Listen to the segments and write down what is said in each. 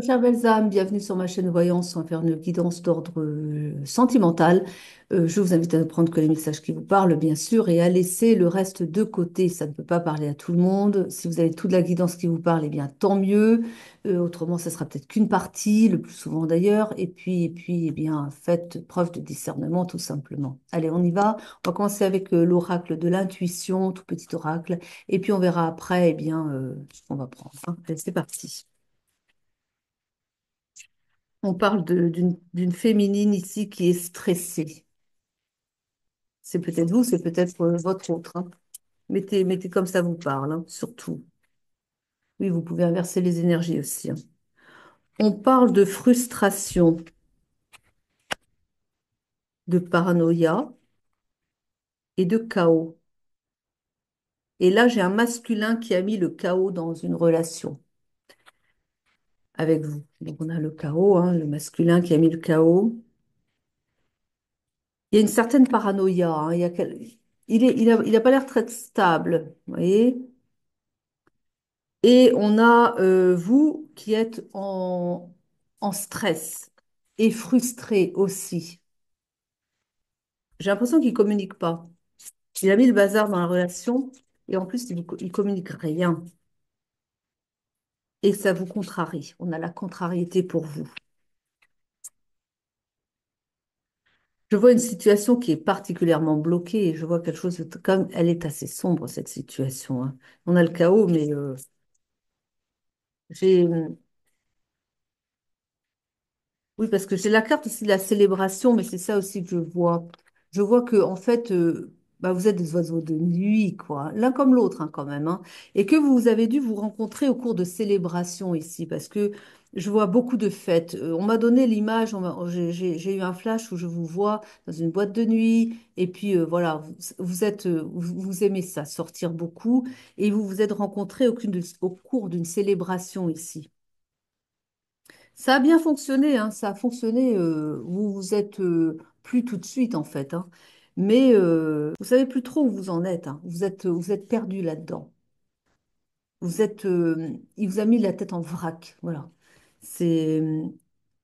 Chère belles âmes, bienvenue sur ma chaîne Voyance sans faire une guidance d'ordre sentimental. Je vous invite à ne prendre que les messages qui vous parlent, bien sûr, et à laisser le reste de côté. Ça ne peut pas parler à tout le monde. Si vous avez toute la guidance qui vous parle, eh bien, tant mieux. Autrement, ça sera peut-être qu'une partie, le plus souvent d'ailleurs. Et puis, eh bien, faites preuve de discernement, tout simplement. Allez, on y va. On va commencer avec l'oracle de l'intuition, tout petit oracle. Et puis, on verra après, eh bien, ce qu'on va prendre, hein. Allez, c'est parti. On parle d'une féminine ici qui est stressée. C'est peut-être vous, c'est peut-être votre autre, hein. Mettez comme ça vous parle, hein, surtout. Oui, vous pouvez inverser les énergies aussi, hein. On parle de frustration, de paranoïa et de chaos. Et là, j'ai un masculin qui a mis le chaos dans une relation avec vous. Donc, on a le chaos, hein, le masculin qui a mis le chaos. Il y a une certaine paranoïa, hein, il a pas l'air très stable, vous voyez? Et on a vous qui êtes en stress et frustré aussi. J'ai l'impression qu'il ne communique pas. Il a mis le bazar dans la relation et en plus, il communique rien. Et ça vous contrarie. On a la contrariété pour vous. Je vois une situation qui est particulièrement bloquée et je vois quelque chose comme elle est assez sombre, cette situation, hein. On a le chaos, mais j'ai oui, parce que j'ai la carte aussi de la célébration, mais c'est ça aussi que je vois. Je vois que, en fait, bah, vous êtes des oiseaux de nuit, quoi, l'un comme l'autre, hein, quand même, hein, et que vous avez dû vous rencontrer au cours de célébrations ici, parce que je vois beaucoup de fêtes. On m'a donné l'image, j'ai eu un flash où je vous vois dans une boîte de nuit, et puis voilà, vous aimez ça, sortir beaucoup, et vous vous êtes rencontrés au cours d'une célébration ici. Ça a bien fonctionné, hein, ça a fonctionné. Vous vous êtes plus tout de suite en fait, hein, mais vous savez plus trop où vous en êtes, hein. Vous êtes perdu là-dedans. Il vous a mis la tête en vrac, voilà. C'est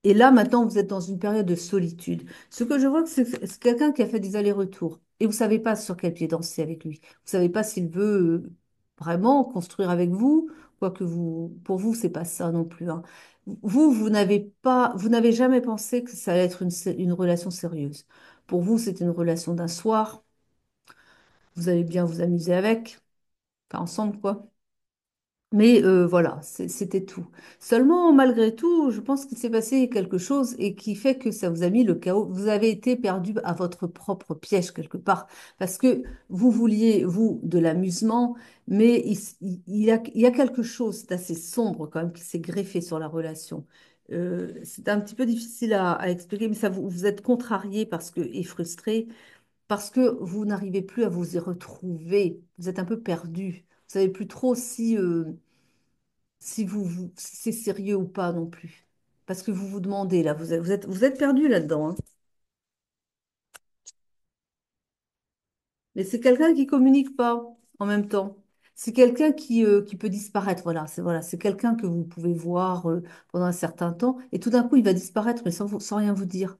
et là maintenant vous êtes dans une période de solitude. Ce que je vois, c'est quelqu'un qui a fait des allers-retours et vous savez pas sur quel pied danser avec lui. Vous savez pas s'il veut vraiment construire avec vous, quoique pour vous c'est pas ça non plus, hein. Vous n'avez jamais pensé que ça allait être une relation sérieuse. Pour vous, c'est une relation d'un soir. Vous allez bien vous amuser avec, pas ensemble quoi. Mais voilà, c'était tout. Seulement, malgré tout, je pense qu'il s'est passé quelque chose et qui fait que ça vous a mis le chaos. Vous avez été perdu à votre propre piège quelque part. Parce que vous vouliez, vous, de l'amusement, mais il y a quelque chose d'assez sombre quand même qui s'est greffé sur la relation. C'est un petit peu difficile à expliquer, mais ça vous êtes contrarié et frustré parce que vous n'arrivez plus à vous y retrouver. Vous êtes un peu perdu. Vous savez plus trop si c'est sérieux ou pas non plus. Parce que vous vous demandez, là, vous êtes perdu là-dedans, hein. Mais c'est quelqu'un qui communique pas en même temps. C'est quelqu'un qui peut disparaître. Voilà, c'est quelqu'un que vous pouvez voir pendant un certain temps et tout d'un coup, il va disparaître, mais sans rien vous dire.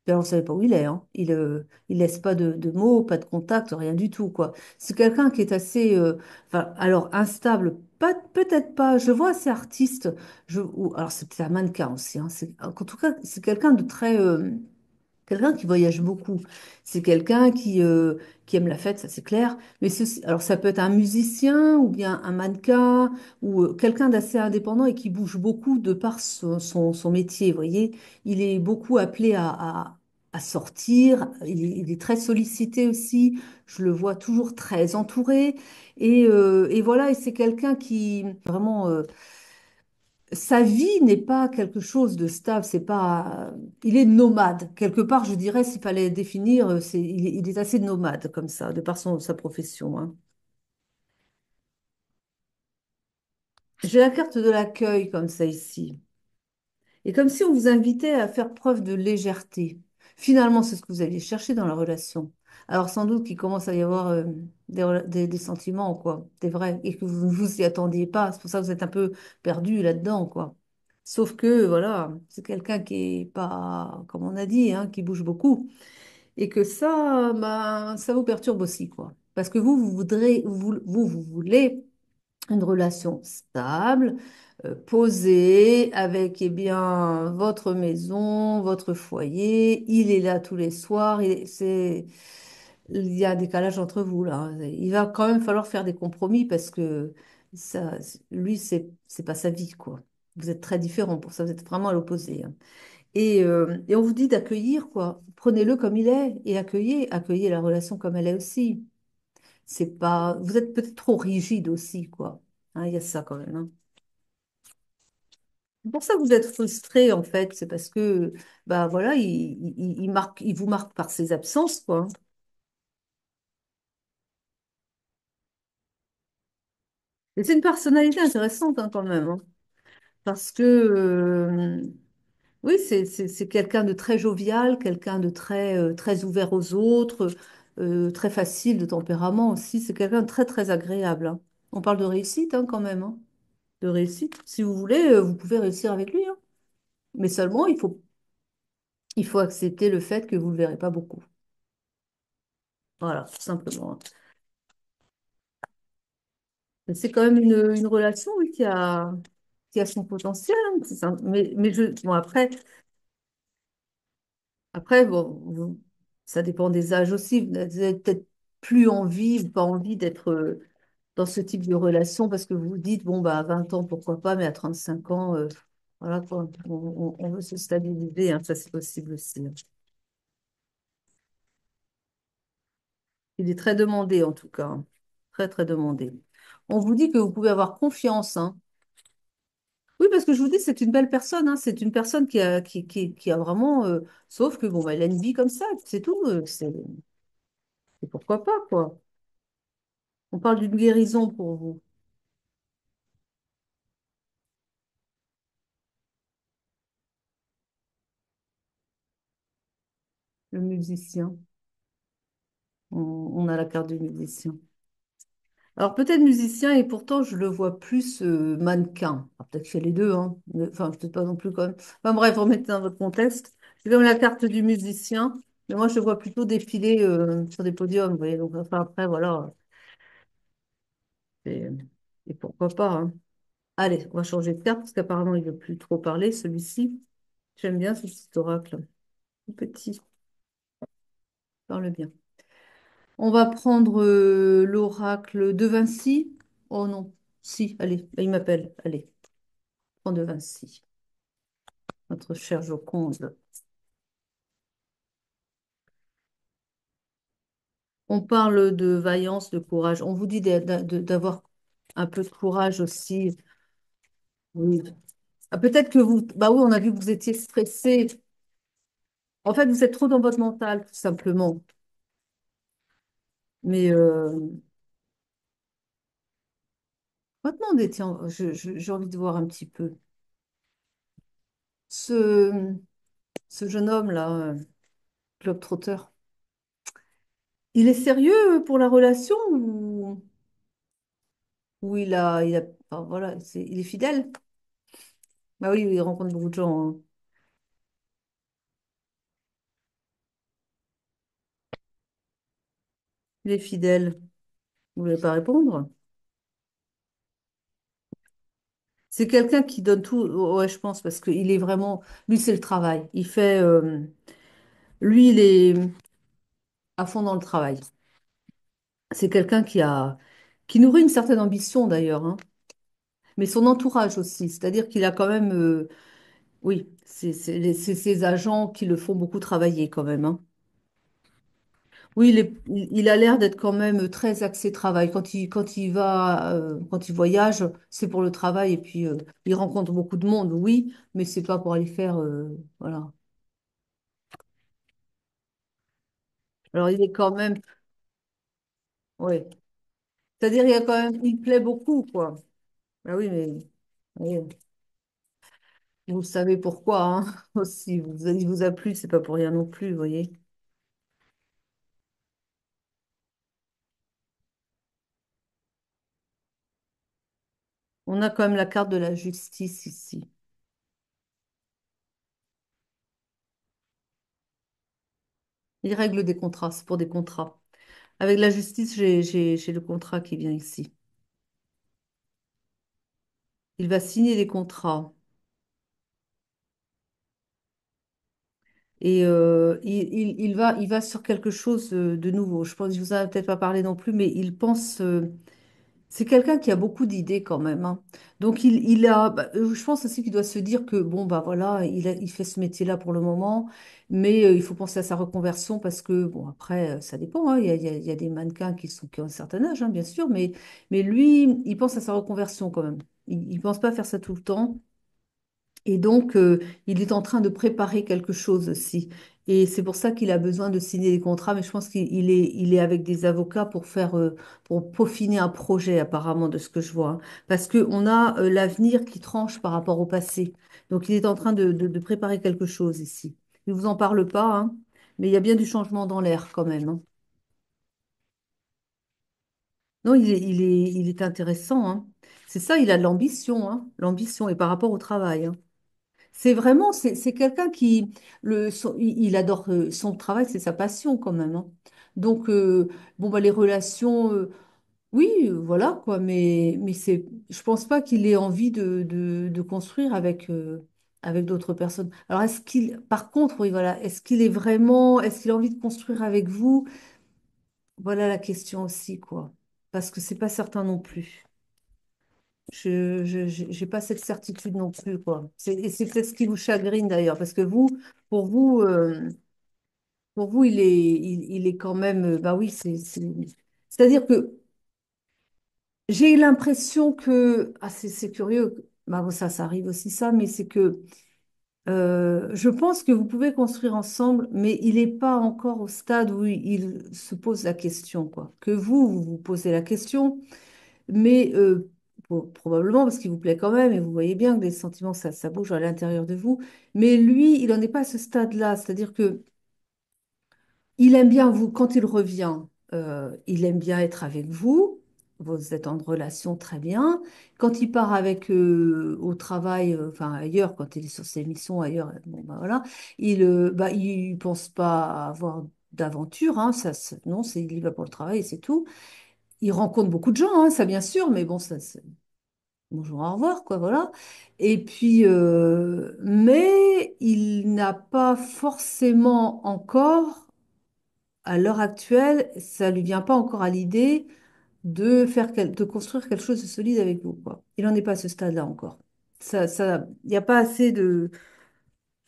Et alors, vous savez pas où il est, hein. Il laisse pas de mots, pas de contact, rien du tout, quoi. C'est quelqu'un qui est assez, enfin, alors instable, peut-être pas. Je le vois assez artiste. Alors c'est peut-être un mannequin aussi, hein. En tout cas, c'est quelqu'un de très, quelqu'un qui voyage beaucoup. C'est quelqu'un qui aime la fête, ça c'est clair. Mais alors ça peut être un musicien ou bien un mannequin ou quelqu'un d'assez indépendant et qui bouge beaucoup de par son métier. Vous voyez, il est beaucoup appelé à sortir. Il est très sollicité aussi. Je le vois toujours très entouré. Et voilà, et c'est quelqu'un qui vraiment sa vie n'est pas quelque chose de stable, c'est pas, il est nomade. Quelque part, je dirais, s'il fallait définir, il est assez nomade comme ça, de par sa profession, hein. J'ai la carte de l'accueil comme ça ici. Et comme si on vous invitait à faire preuve de légèreté. Finalement, c'est ce que vous alliez chercher dans la relation. Alors sans doute qu'il commence à y avoir des sentiments, quoi, des vrais, et que vous ne vous y attendiez pas. C'est pour ça que vous êtes un peu perdu là-dedans, quoi. Sauf que, voilà, c'est quelqu'un qui est pas, comme on a dit, hein, qui bouge beaucoup. Et que ça, bah, ça vous perturbe aussi, quoi. Parce que vous, vous voudrez, vous voulez une relation stable, posée, avec, eh bien, votre maison, votre foyer. Il est là tous les soirs. Il y a un décalage entre vous, là. Il va quand même falloir faire des compromis parce que ça, lui, c'est pas sa vie, quoi. Vous êtes très différents pour ça. Vous êtes vraiment à l'opposé, hein. Et on vous dit d'accueillir, quoi. Prenez-le comme il est et accueillez la relation comme elle est aussi. C'est pas, vous êtes peut-être trop rigide aussi, quoi. Hein, il y a ça quand même, hein. C'est pour ça que vous êtes frustré, en fait. C'est parce que, bah voilà, il vous marque par ses absences, quoi. Et c'est une personnalité intéressante, hein, quand même, hein. Parce que, oui, c'est quelqu'un de très jovial, quelqu'un de très, très ouvert aux autres, très facile de tempérament aussi. C'est quelqu'un de très, très agréable, hein. On parle de réussite, hein, quand même, hein. De réussite. Si vous voulez, vous pouvez réussir avec lui, hein. Mais seulement, il faut accepter le fait que vous ne le verrez pas beaucoup. Voilà, tout simplement, hein. Mais c'est quand même une relation, oui, qui a son potentiel, hein. C'est ça. Bon, après bon, ça dépend des âges aussi. Vous avez peut-être plus envie ou pas envie d'être dans ce type de relation parce que vous vous dites, bon, bah, à 20 ans, pourquoi pas, mais à 35 ans, voilà quoi, on veut se stabiliser, hein, ça c'est possible aussi, hein. Il est très demandé en tout cas, hein. Très, très demandé. On vous dit que vous pouvez avoir confiance, hein. Oui, parce que je vous dis, c'est une belle personne, hein. C'est une personne qui a vraiment. Sauf que, bon, bah, elle a une vie comme ça, c'est tout. C'est pourquoi pas, quoi. On parle d'une guérison pour vous, le musicien. On a la carte du musicien. Alors, peut-être musicien, et pourtant, je le vois plus mannequin. Ah, peut-être fait les deux, hein. Enfin, peut-être pas non plus quand même. Enfin, bref, remettez dans votre contexte. C'est comme la carte du musicien, mais moi, je le vois plutôt défiler sur des podiums, vous voyez. Donc, enfin, après, voilà. Et, et pourquoi pas, hein. Allez, on va changer de carte parce qu'apparemment, il ne veut plus trop parler, celui-ci. J'aime bien ce petit oracle. Tout petit, il parle bien. On va prendre l'oracle de Vinci. Oh non, si, allez, il m'appelle. Allez, prends de Vinci, notre cher Joconde. On parle de vaillance, de courage. On vous dit d'avoir un peu de courage aussi. Oui. Ah, peut-être que vous, bah oui, on a vu que vous étiez stressé. En fait, vous êtes trop dans votre mental, tout simplement. Mais on va te demander, tiens, j'ai envie de voir un petit peu. Ce, ce jeune homme-là, globe-trotter, il est sérieux pour la relation ou enfin, voilà, il est fidèle? Bah oui, il rencontre beaucoup de gens, hein. Il est fidèle. Vous voulez pas répondre? C'est quelqu'un qui donne tout. Ouais, je pense, parce qu'il est vraiment. Lui, c'est le travail. Lui, il est à fond dans le travail. C'est quelqu'un qui nourrit une certaine ambition d'ailleurs, hein. Mais son entourage aussi. C'est-à-dire qu'il a quand même. Oui, c'est ses agents qui le font beaucoup travailler quand même, hein. Oui, il a l'air d'être quand même très axé travail. Quand il voyage, c'est pour le travail et puis il rencontre beaucoup de monde, oui, mais c'est pas pour aller faire, voilà. Alors il est quand même, oui. C'est-à-dire il y a quand même, il plaît beaucoup, quoi. Ah oui, mais oui, vous savez pourquoi, hein, aussi. Il vous a plu, c'est pas pour rien non plus, vous voyez. On a quand même la carte de la justice ici. Il règle des contrats, c'est pour des contrats. Avec la justice, j'ai le contrat qui vient ici. Il va signer des contrats. Et il va sur quelque chose de nouveau. Je pense, je vous en ai peut-être pas parlé non plus, mais il pense. C'est quelqu'un qui a beaucoup d'idées quand même, hein. Donc il a. Bah, je pense aussi qu'il doit se dire que bon bah voilà, il fait ce métier-là pour le moment, mais il faut penser à sa reconversion parce que bon après ça dépend, hein. Il y a des mannequins qui ont un certain âge, hein, bien sûr, mais lui il pense à sa reconversion quand même. Il pense pas faire ça tout le temps. Et donc, il est en train de préparer quelque chose aussi. Et c'est pour ça qu'il a besoin de signer des contrats, mais je pense qu'il est avec des avocats pour pour peaufiner un projet, apparemment, de ce que je vois, hein. Parce qu'on a l'avenir qui tranche par rapport au passé. Donc, il est en train de préparer quelque chose ici. Il ne vous en parle pas, hein, mais il y a bien du changement dans l'air quand même, hein. Non, il est intéressant, hein. C'est ça, il a de l'ambition, hein, l'ambition, et par rapport au travail, hein. C'est vraiment, c'est quelqu'un il adore son travail, c'est sa passion quand même, hein. Donc, bon, bah, les relations, oui, voilà quoi, je pense pas qu'il ait envie de construire avec d'autres personnes. Alors, par contre, oui, voilà, est-ce qu'il a envie de construire avec vous? Voilà la question aussi, quoi. Parce que c'est pas certain non plus. J'ai pas cette certitude non plus, quoi. Et c'est peut-être ce qui vous chagrine d'ailleurs, parce que pour vous, euh, pour vous, il est quand même, bah oui, c'est-à-dire que j'ai l'impression que, ah, c'est curieux, bah bon, ça arrive aussi ça, mais c'est que je pense que vous pouvez construire ensemble, mais il n'est pas encore au stade où il se pose la question, quoi. Que vous vous posez la question. Mais probablement parce qu'il vous plaît quand même, et vous voyez bien que les sentiments, ça bouge à l'intérieur de vous. Mais lui, il n'en est pas à ce stade-là. C'est-à-dire que il aime bien vous, quand il revient, il aime bien être avec vous. Vous êtes en relation très bien. Quand il part avec au travail, enfin ailleurs, quand il est sur ses missions ailleurs, bon bah voilà, il pense pas avoir d'aventure, hein, non, il y va pour le travail et c'est tout. Il rencontre beaucoup de gens, hein, ça bien sûr, mais bon, bonjour, au revoir, quoi, voilà. Et puis, mais il n'a pas forcément encore, à l'heure actuelle, ça lui vient pas encore à l'idée de construire quelque chose de solide avec vous, quoi. Il n'en est pas à ce stade-là encore. Il n'y a pas assez de,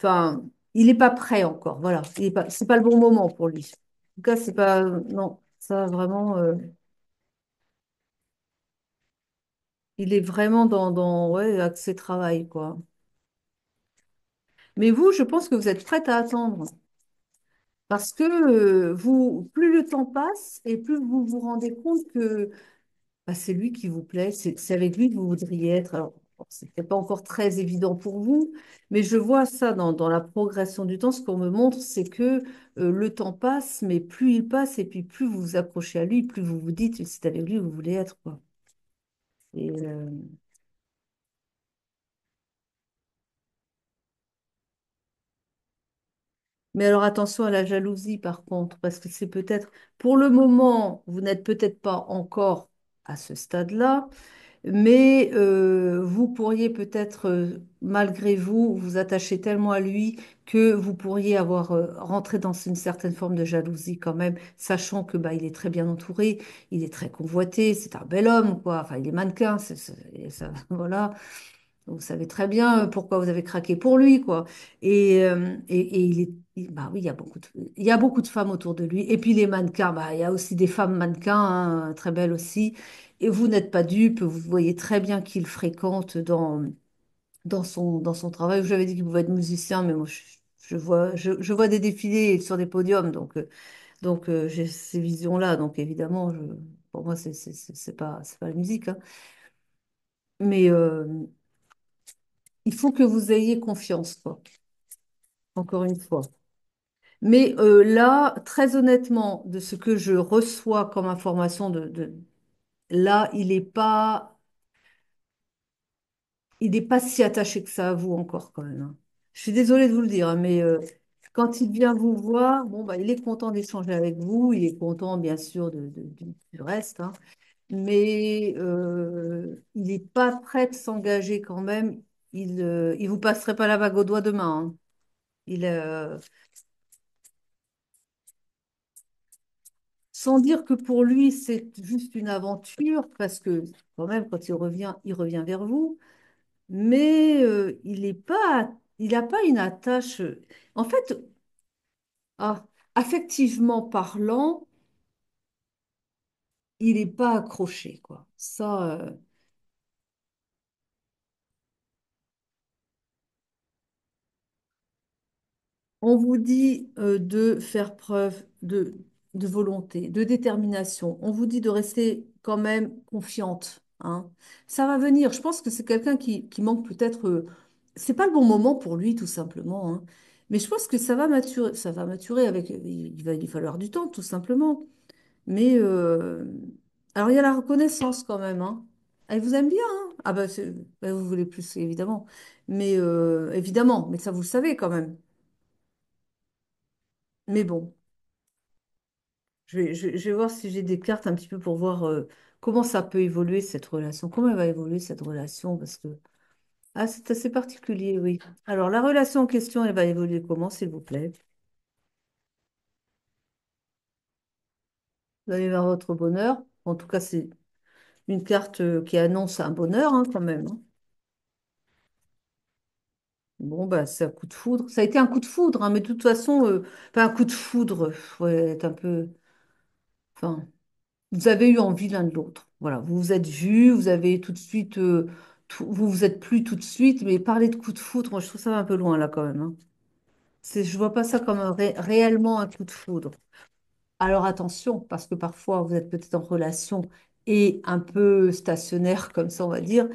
enfin, il n'est pas prêt encore, voilà. C'est pas le bon moment pour lui. En tout cas, c'est pas, non, ça vraiment, il est vraiment ouais, accès travail, quoi. Mais vous, je pense que vous êtes prête à attendre. Parce que plus le temps passe et plus vous vous rendez compte que bah, c'est lui qui vous plaît, c'est avec lui que vous voudriez être. Alors, bon, c'est peut-être pas encore très évident pour vous, mais je vois ça dans la progression du temps. Ce qu'on me montre, c'est que le temps passe, mais plus il passe et puis plus vous vous accrochez à lui, plus vous vous dites, c'est avec lui que vous voulez être, quoi. Et, mais alors attention à la jalousie par contre, parce que c'est peut-être, pour le moment, vous n'êtes peut-être pas encore à ce stade-là, mais vous pourriez peut-être, malgré vous, vous attacher tellement à lui que vous pourriez avoir rentré dans une certaine forme de jalousie quand même, sachant que bah, il est très bien entouré, il est très convoité, c'est un bel homme, quoi. Enfin, il est mannequin, et ça, voilà. Vous savez très bien pourquoi vous avez craqué pour lui, quoi. Et bah oui, il y a beaucoup de femmes autour de lui. Et puis les mannequins, bah, il y a aussi des femmes mannequins, hein, très belles aussi. Et vous n'êtes pas dupe, vous voyez très bien qu'il fréquente dans son travail. J'avais dit qu'il pouvait être musicien, mais moi, je vois des défilés sur des podiums, donc j'ai ces visions-là. Donc évidemment, pour moi, c'est pas la musique, hein. Mais il faut que vous ayez confiance, quoi, encore une fois. Mais là, très honnêtement, de ce que je reçois comme information là, il est pas si attaché que ça à vous encore quand même, hein. Je suis désolée de vous le dire, hein, mais Quand il vient vous voir, bon, bah, il est content d'échanger avec vous, il est content bien sûr du reste, hein, mais il n'est pas prêt de s'engager quand même. Il vous passerait pas la bague au doigt demain, hein. Il, sans dire que pour lui c'est juste une aventure, parce que quand même quand il revient vers vous, mais il n'a pas une attache. En fait, ah, affectivement parlant, il n'est pas accroché, quoi. Ça, on vous dit de faire preuve de volonté, de détermination. On vous dit de rester quand même confiante, hein. Ça va venir. Je pense que c'est quelqu'un qui manque peut-être. C'est pas le bon moment pour lui, tout simplement, hein. Mais je pense que ça va maturer. Ça va maturer avec. Il va lui falloir du temps, tout simplement. Mais alors il y a la reconnaissance quand même, hein. Elle vous aime bien, hein. Ah bah, bah, vous voulez plus, évidemment. Mais évidemment, mais ça vous le savez quand même. Mais bon. Je vais voir si j'ai des cartes un petit peu pour voir comment ça peut évoluer cette relation. Comment elle va évoluer cette relation? Parce que ah, c'est assez particulier, oui. Alors, la relation en question, elle va évoluer comment, s'il vous plaît? Vous allez vers votre bonheur. En tout cas, c'est une carte qui annonce un bonheur, hein, quand même, hein. Bon, bah, c'est un coup de foudre. Ça a été un coup de foudre, hein, mais de toute façon, pas un coup de foudre, ouais, être un peu. Enfin, vous avez eu envie l'un de l'autre. Voilà, vous vous êtes vus, vous avez tout de suite, vous vous êtes plu tout de suite, mais parler de coup de foudre, moi je trouve ça un peu loin là quand même, hein. Je vois pas ça comme réellement un coup de foudre. Alors attention, parce que parfois vous êtes peut-être en relation et un peu stationnaire comme ça on va dire,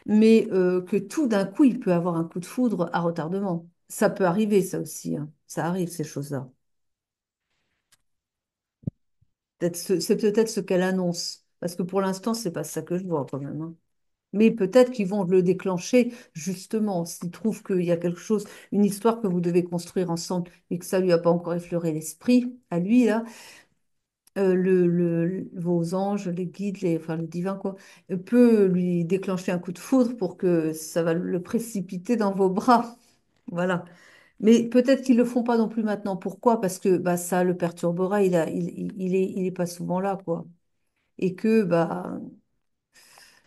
mais que tout d'un coup il peut avoir un coup de foudre à retardement. Ça peut arriver ça aussi, hein. Ça arrive ces choses-là. C'est peut-être ce qu'elle annonce, parce que pour l'instant c'est pas ça que je vois quand même, hein. Mais peut-être qu'ils vont le déclencher justement s'ils trouvent qu'il y a quelque chose, une histoire que vous devez construire ensemble et que ça lui a pas encore effleuré l'esprit à lui là. Vos anges, les guides, enfin le divin quoi, peut lui déclencher un coup de foudre pour que ça va le précipiter dans vos bras. Voilà. Mais peut-être qu'ils le font pas non plus maintenant. Pourquoi? Parce que bah, ça le perturbera. Il est pas souvent là quoi. Et que bah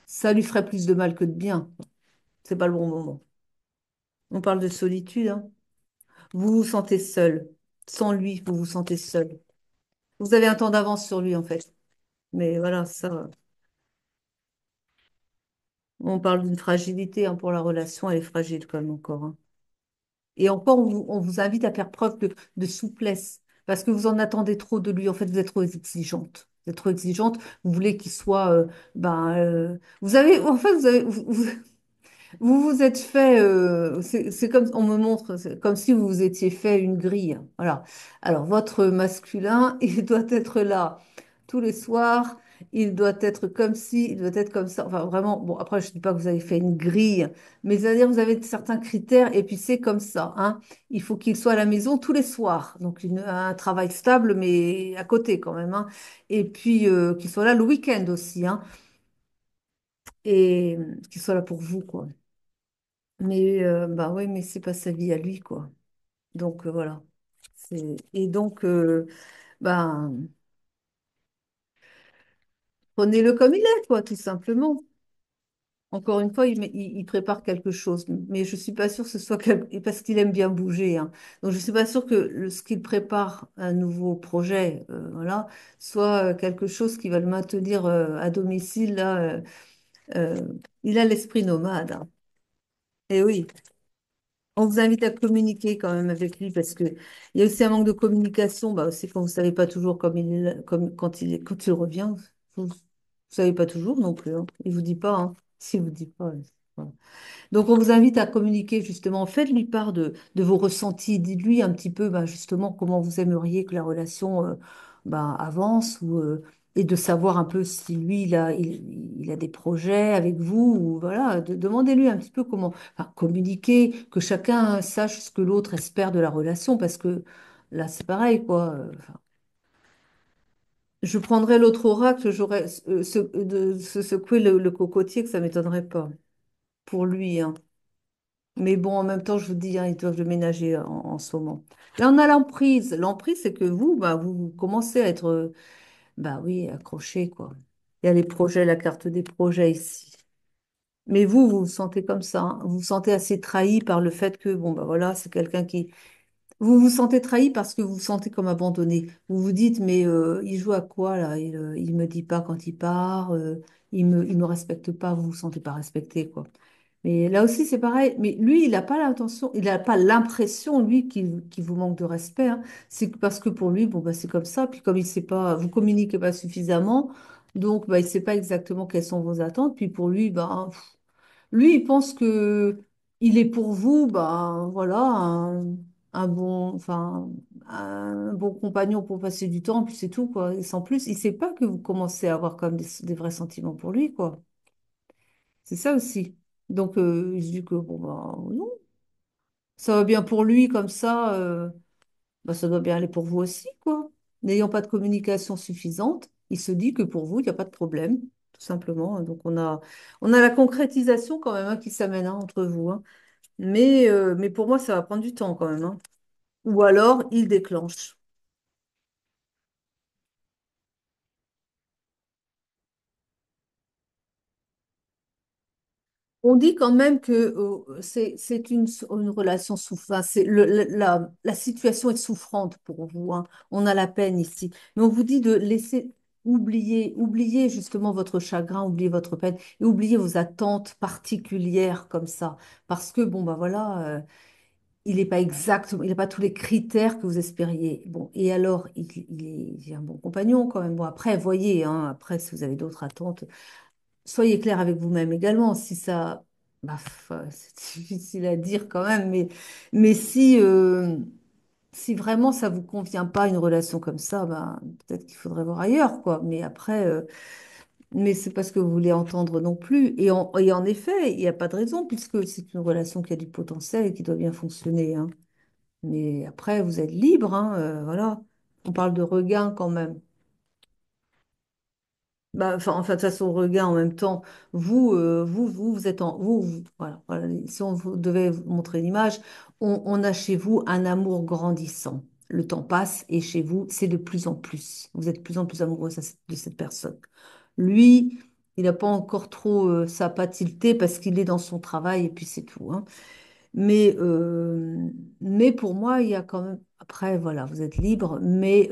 ça lui ferait plus de mal que de bien. C'est pas le bon moment. On parle de solitude, hein. Vous vous sentez seul. Sans lui, vous vous sentez seul. Vous avez un temps d'avance sur lui, en fait. Mais voilà, ça, on parle d'une fragilité, hein, pour la relation, elle est fragile quand même encore, hein. Et encore, on vous invite à faire preuve de souplesse, parce que vous en attendez trop de lui. En fait, vous êtes trop exigeante. Vous êtes trop exigeante. Vous voulez qu'il soit, vous avez, en fait, vous vous êtes fait, c'est comme on me montre, c'est comme si vous vous étiez fait une grille. Voilà. Alors, votre masculin, il doit être là tous les soirs. Il doit être comme ci, il doit être comme ça. Enfin, vraiment, bon, après, je ne dis pas que vous avez fait une grille, mais c'est-à-dire vous avez certains critères et puis c'est comme ça, hein. Il faut qu'il soit à la maison tous les soirs. Donc, un travail stable, mais à côté quand même, hein. Et puis, qu'il soit là le week-end aussi, hein. Et qu'il soit là pour vous, quoi. Mais bah ouais, mais c'est pas sa vie à lui, quoi. Donc voilà. Et donc ben prenez-le comme il est, quoi, tout simplement. Encore une fois, il prépare quelque chose, mais je suis pas sûre que ce soit parce qu'il aime bien bouger, hein. Donc je suis pas sûre que ce qu'il prépare, un nouveau projet, voilà, soit quelque chose qui va le maintenir à domicile là. Euh, il a l'esprit nomade, hein. Et oui. On vous invite à communiquer quand même avec lui parce que il y a aussi un manque de communication. Bah, c'est quand vous savez pas toujours comme quand il revient. Vous savez pas toujours non plus, hein. Il vous dit pas, hein. S'il vous dit pas. Voilà. Donc on vous invite à communiquer justement. Faites-lui part de vos ressentis. Dites-lui un petit peu bah, justement comment vous aimeriez que la relation bah, avance ou et de savoir un peu si lui, il a des projets avec vous, ou voilà, demandez-lui un petit peu comment, enfin, communiquer, que chacun sache ce que l'autre espère de la relation, parce que là, c'est pareil, quoi. Enfin, je prendrais l'autre oracle, j'aurais de se secouer le cocotier, que ça m'étonnerait pas, pour lui, hein. Mais bon, en même temps, je vous dis, hein, ils doivent le ménager en ce moment. Là, on a l'emprise. L'emprise, c'est que vous, bah, vous commencez à être, bah oui, accroché, quoi. Il y a les projets, la carte des projets ici. Mais vous vous sentez comme ça, hein. Vous vous sentez assez trahi par le fait que, bon, bah voilà, c'est quelqu'un qui... Vous vous sentez trahi parce que vous vous sentez comme abandonné. Vous vous dites, mais il joue à quoi, là? Il me dit pas quand il part, il me respecte pas, vous vous sentez pas respecté, quoi. Mais là aussi, c'est pareil. Mais lui, il n'a pas l'intention, il n'a pas l'impression, lui, qu'il vous manque de respect, hein. C'est parce que pour lui, bon, bah, c'est comme ça. Puis comme il sait pas, vous communiquez pas suffisamment, donc bah, il ne sait pas exactement quelles sont vos attentes. Puis pour lui, bah, lui, il pense que il est pour vous, bah, voilà, un bon, enfin, un bon compagnon pour passer du temps, puis c'est tout, quoi. Et sans plus, il sait pas que vous commencez à avoir comme des vrais sentiments pour lui, quoi. C'est ça aussi. Donc, il se dit que bon, bah, non, ça va bien pour lui comme ça, bah, ça doit bien aller pour vous aussi, quoi. N'ayant pas de communication suffisante, il se dit que pour vous, il n'y a pas de problème, tout simplement. Donc, on a la concrétisation quand même, hein, qui s'amène, hein, entre vous, hein. Mais pour moi, ça va prendre du temps quand même, hein. Ou alors, il déclenche. On dit quand même que c'est une relation souffrante. La situation est souffrante pour vous, hein. On a la peine ici. Mais on vous dit de laisser oublier justement votre chagrin, oublier votre peine et oublier vos attentes particulières comme ça. Parce que, bon, bah voilà, il n'est pas exact, il n'a pas tous les critères que vous espériez. Bon, et alors, il est un bon compagnon quand même. Bon, après, voyez, hein, après, si vous avez d'autres attentes, soyez clair avec vous-même également. Si ça, bah, c'est difficile à dire quand même, mais si vraiment ça vous convient pas une relation comme ça, bah, peut-être qu'il faudrait voir ailleurs, quoi. Mais après, mais c'est pas ce que vous voulez entendre non plus. Et en effet, il n'y a pas de raison puisque c'est une relation qui a du potentiel et qui doit bien fonctionner, hein. Mais après, vous êtes libre, hein, voilà. On parle de regain quand même. Bah, enfin, de toute façon, regain en même temps, vous êtes voilà, voilà. Si on vous devait vous montrer une image, on a chez vous un amour grandissant. Le temps passe et chez vous, c'est de plus en plus. Vous êtes de plus en plus amoureuse de cette personne. Lui, il n'a pas encore trop sa patilité parce qu'il est dans son travail et puis c'est tout, hein. Mais, euh, mais pour moi, il y a quand même... Après, voilà, vous êtes libre, mais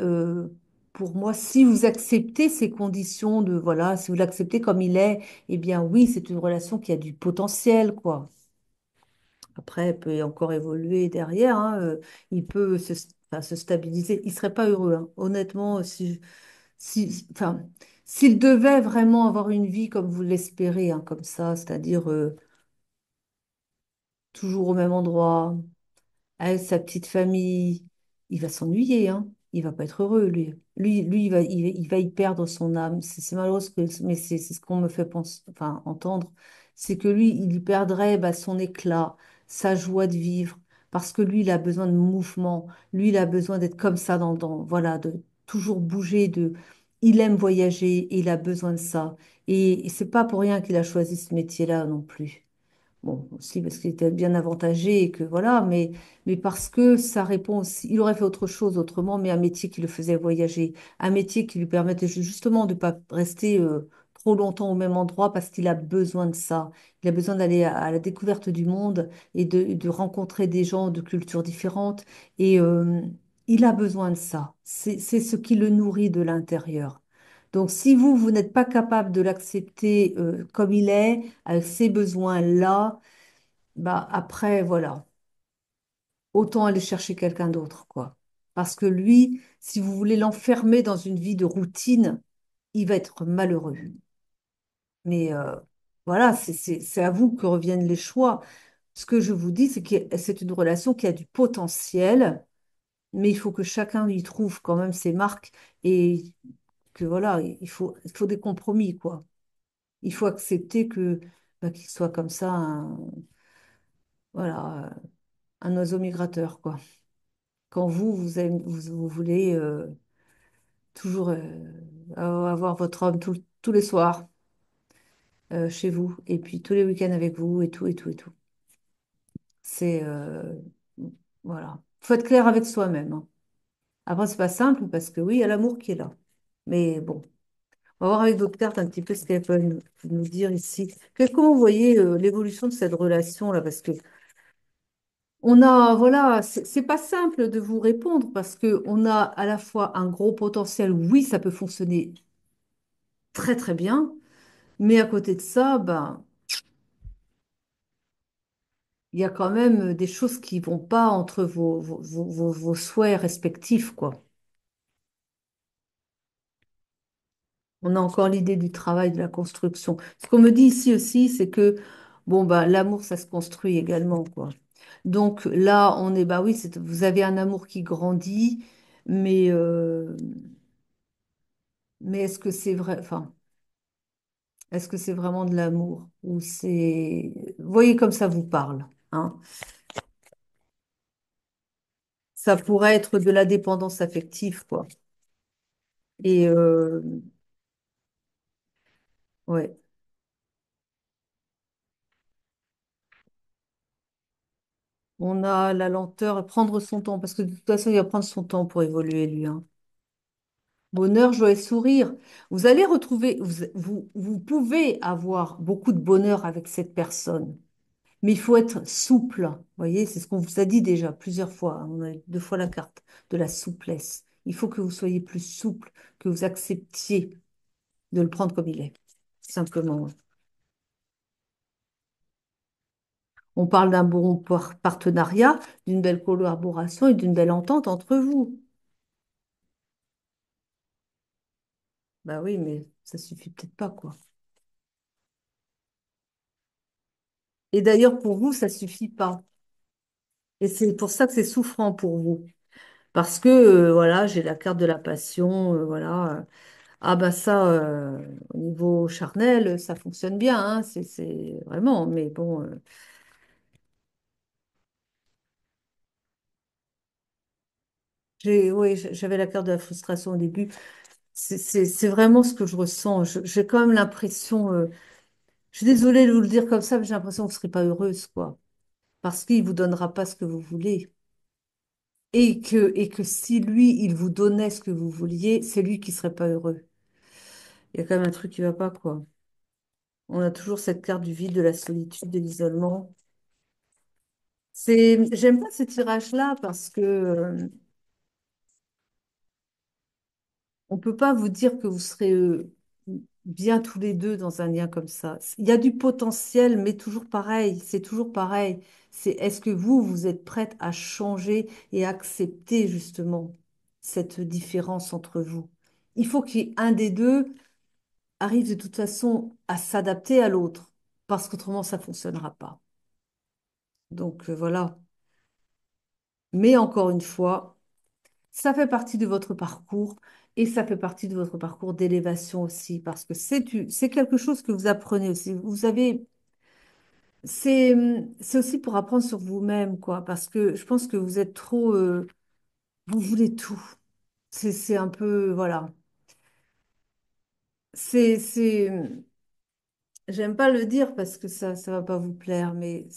pour moi, si vous acceptez ces conditions de... Voilà, si vous l'acceptez comme il est, eh bien oui, c'est une relation qui a du potentiel, quoi. Après, elle peut encore évoluer derrière, hein, il peut enfin, se stabiliser. Il ne serait pas heureux, hein. Honnêtement, enfin, s'il devait vraiment avoir une vie comme vous l'espérez, hein, comme ça, c'est-à-dire toujours au même endroit, avec sa petite famille, il va s'ennuyer, hein. Il va pas être heureux, lui. Lui, il va y perdre son âme. C'est malheureux, mais c'est ce qu'on me fait penser, enfin, entendre. C'est que lui, il y perdrait bah, son éclat, sa joie de vivre, parce que lui, il a besoin de mouvement. Lui, il a besoin d'être comme ça, voilà, de toujours bouger. Il aime voyager, et il a besoin de ça. Et c'est pas pour rien qu'il a choisi ce métier-là non plus. Bon, aussi parce qu'il était bien avantagé et que voilà, mais parce que ça répond aussi. Il aurait fait autre chose autrement, mais un métier qui le faisait voyager, un métier qui lui permettait justement de ne pas rester trop longtemps au même endroit parce qu'il a besoin de ça. Il a besoin d'aller à la découverte du monde et de rencontrer des gens de cultures différentes. Et il a besoin de ça. C'est ce qui le nourrit de l'intérieur. Donc, si vous n'êtes pas capable de l'accepter comme il est, avec ses besoins-là, bah après, voilà, autant aller chercher quelqu'un d'autre, quoi. Parce que lui, si vous voulez l'enfermer dans une vie de routine, il va être malheureux. Mais voilà, c'est à vous que reviennent les choix. Ce que je vous dis, c'est que c'est une relation qui a du potentiel, mais il faut que chacun y trouve quand même ses marques. Et que voilà, il faut des compromis, quoi. Il faut accepter que bah, qu'il soit comme ça, voilà, un oiseau migrateur, quoi. Quand vous voulez toujours avoir votre homme tous les soirs chez vous, et puis tous les week-ends avec vous, et tout, et tout, et tout. C'est voilà. Faut être clair avec soi-même, hein. Après, c'est pas simple parce que oui, il y a l'amour qui est là. Mais bon, on va voir avec d'autres cartes un petit peu ce qu'elles peuvent nous dire ici. Comment vous voyez l'évolution de cette relation-là? Parce que on a, voilà, c'est pas simple de vous répondre parce que on a à la fois un gros potentiel. Oui, ça peut fonctionner très très bien, mais à côté de ça, ben, il y a quand même des choses qui vont pas entre vos souhaits respectifs, quoi. On a encore l'idée du travail, de la construction. Ce qu'on me dit ici aussi, c'est que bon bah l'amour, ça se construit également, quoi. Donc là, on est bah oui, vous avez un amour qui grandit, mais mais est-ce que c'est vrai, enfin, est-ce que c'est vraiment de l'amour ou c'est, vous voyez comme ça vous parle, hein? Ça pourrait être de la dépendance affective, quoi. Et ouais, on a la lenteur, prendre son temps, parce que de toute façon, il va prendre son temps pour évoluer, lui, hein. Bonheur, joie et sourire. Vous allez retrouver, vous pouvez avoir beaucoup de bonheur avec cette personne, mais il faut être souple. Vous voyez, c'est ce qu'on vous a dit déjà plusieurs fois, hein. On a eu deux fois la carte de la souplesse. Il faut que vous soyez plus souple, que vous acceptiez de le prendre comme il est, simplement. On parle d'un bon partenariat, d'une belle collaboration et d'une belle entente entre vous. Bah oui, mais ça suffit peut-être pas, quoi. Et d'ailleurs, pour vous, ça suffit pas. Et c'est pour ça que c'est souffrant pour vous. Parce que, voilà, j'ai la carte de la passion, voilà. Ah bah ça, au niveau charnel, ça fonctionne bien, hein, c'est vraiment, mais bon, oui, j'avais la carte de la frustration au début. C'est vraiment ce que je ressens. J'ai quand même l'impression, je suis désolée de vous le dire comme ça, mais j'ai l'impression que vous ne serez pas heureuse, quoi. Parce qu'il ne vous donnera pas ce que vous voulez. Et que si lui, il vous donnait ce que vous vouliez, c'est lui qui serait pas heureux. Il y a quand même un truc qui va pas, quoi. On a toujours cette carte du vide, de la solitude, de l'isolement. J'aime pas ce tirage-là parce que on peut pas vous dire que vous serez bien tous les deux dans un lien comme ça. Il y a du potentiel, mais toujours pareil. C'est toujours pareil. C'est est-ce que vous êtes prête à changer et accepter justement cette différence entre vous? Il faut qu'il y ait un des deux arrive de toute façon à s'adapter à l'autre, parce qu'autrement ça fonctionnera pas. Donc voilà. Mais encore une fois, ça fait partie de votre parcours et ça fait partie de votre parcours d'élévation aussi, parce que c'est quelque chose que vous apprenez aussi. Vous avez, c'est aussi pour apprendre sur vous-même, quoi, parce que je pense que vous êtes trop, vous voulez tout. C'est un peu, voilà. C'est, j'aime pas le dire parce que ça va pas vous plaire, mais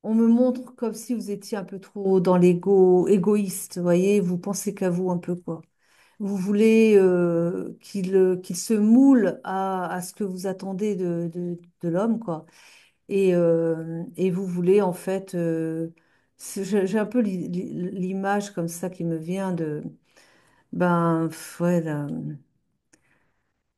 on me montre comme si vous étiez un peu trop dans égoïste, vous voyez, vous pensez qu'à vous un peu, quoi. Vous voulez qu'il se moule à ce que vous attendez de l'homme, quoi. Et vous voulez, en fait, j'ai un peu l'image comme ça qui me vient de, ben, ouais,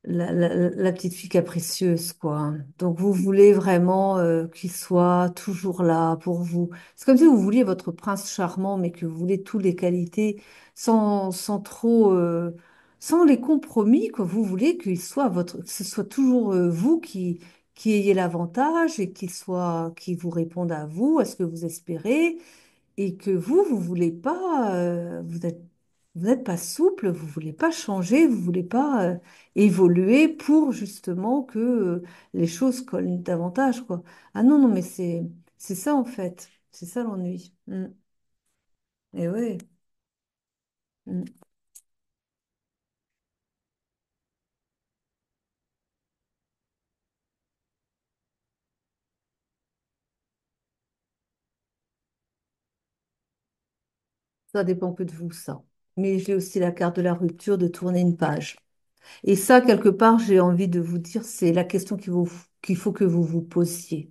la petite fille capricieuse, quoi. Donc, vous voulez vraiment qu'il soit toujours là pour vous. C'est comme si vous vouliez votre prince charmant, mais que vous voulez toutes les qualités sans trop, sans les compromis, quoi. Vous voulez que ce soit toujours vous qui ayez l'avantage et qu'il vous réponde à vous, à ce que vous espérez, et que vous voulez pas, vous êtes Vous n'êtes pas souple, vous voulez pas changer, vous voulez pas évoluer pour justement que les choses collent davantage, quoi. Ah non, non, mais c'est ça en fait. C'est ça l'ennui. Mm. Et oui. Mm. Ça dépend que de vous, ça. Mais j'ai aussi la carte de la rupture de tourner une page. Et ça, quelque part, j'ai envie de vous dire, c'est la question qu'il faut que vous vous posiez.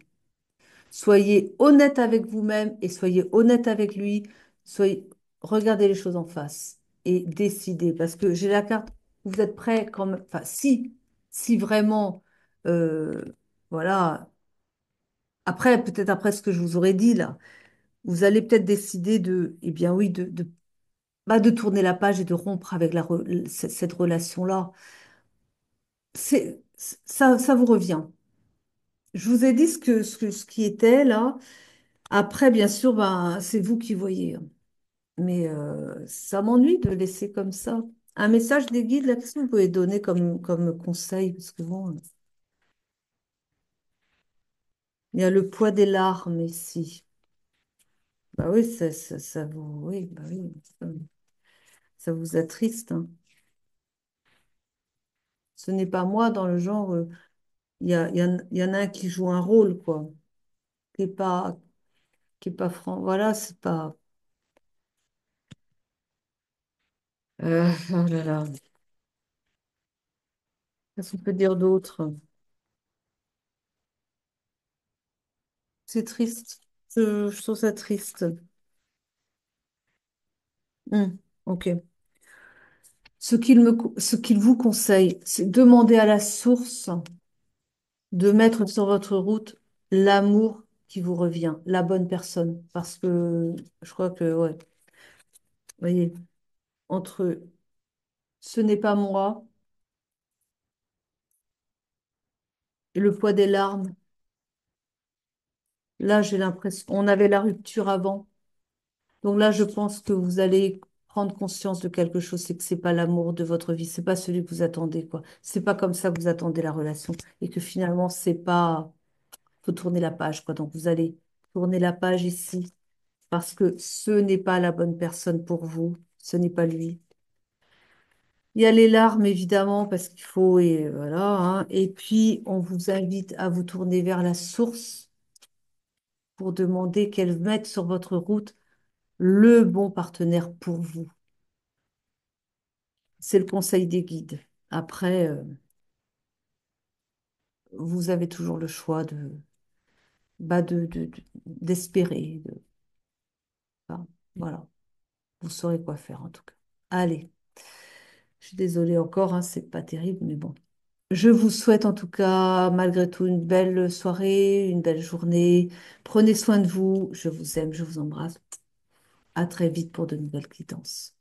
Soyez honnête avec vous-même et soyez honnête avec lui. Soyez, regardez les choses en face et décidez. Parce que j'ai la carte, vous êtes prêt quand même. Enfin, si vraiment, euh, voilà. Après, peut-être après ce que je vous aurais dit là, vous allez peut-être décider de, eh bien oui, bah, de tourner la page et de rompre avec cette relation-là. Ça vous revient. Je vous ai dit ce qui était là. Après, bien sûr, ben, c'est vous qui voyez, hein. Mais ça m'ennuie de laisser comme ça. Un message des guides, là, qu'est-ce que vous pouvez donner comme conseil? Parce que bon, il y a le poids des larmes ici. Bah oui, ça vous, oui, bah oui, ça vous attriste, hein. Ce n'est pas moi dans le genre, il y en a un qui joue un rôle, quoi, qui est pas, qui est pas franc. Voilà, c'est pas. Oh là là, qu'est-ce qu'on peut dire d'autre? C'est triste. Je trouve ça triste. Ok. Ce qu'il vous conseille, c'est demander à la source de mettre sur votre route l'amour qui vous revient, la bonne personne. Parce que je crois que, ouais, vous voyez, entre ce n'est pas moi et le poids des larmes, là, j'ai l'impression, on avait la rupture avant. Donc là, je pense que vous allez prendre conscience de quelque chose, c'est que c'est pas l'amour de votre vie, c'est pas celui que vous attendez, quoi. C'est pas comme ça que vous attendez la relation et que finalement, c'est pas, faut tourner la page, quoi. Donc vous allez tourner la page ici parce que ce n'est pas la bonne personne pour vous, ce n'est pas lui. Il y a les larmes, évidemment, parce qu'il faut, et voilà, hein. Et puis, on vous invite à vous tourner vers la source pour demander qu'elle mette sur votre route le bon partenaire pour vous. C'est le conseil des guides. Après, vous avez toujours le choix bah d'espérer. Enfin, voilà, vous saurez quoi faire en tout cas. Allez, je suis désolée encore, hein, c'est pas terrible, mais bon. Je vous souhaite en tout cas, malgré tout, une belle soirée, une belle journée. Prenez soin de vous. Je vous aime, je vous embrasse. À très vite pour de nouvelles quittances.